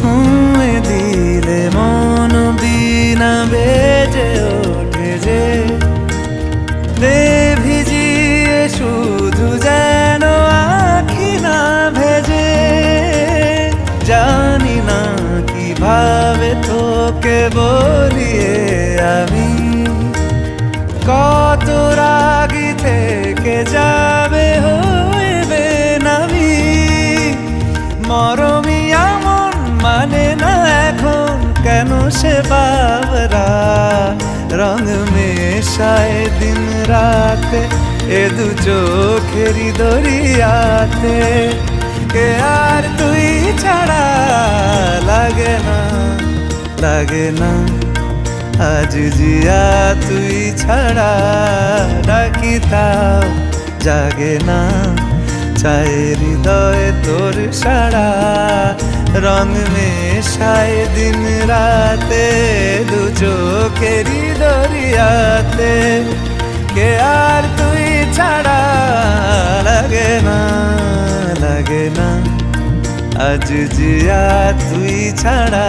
ছুঁয়ে দিলে মন বিনা বেজে ওঠে যে দে ভিজিয়ে শুধু যেন আখি না ভেজে। জানি না কিভাবে তোকে বলিয়ে আমি কত রাগি থেকে যাবে হইবে নামি। মরমি এমন মানে না এখন কেন সে বাবরা রং মেশায় দিন রাতে এ দু চোখেরি দরিয়াতে। কে আর তুই ছাড়া লাগে না লাগে না আজ জিয়া তুই ছাড়া ডাকি তাও জাগে না। চায় হৃদয় তোর সারা রং মেশায় দিন রাতে দু চোখেরি দরিয়াতে। কে আর তুই ছাড়া লাগে না লাগে না আজ জিয়া তুই ছাড়া।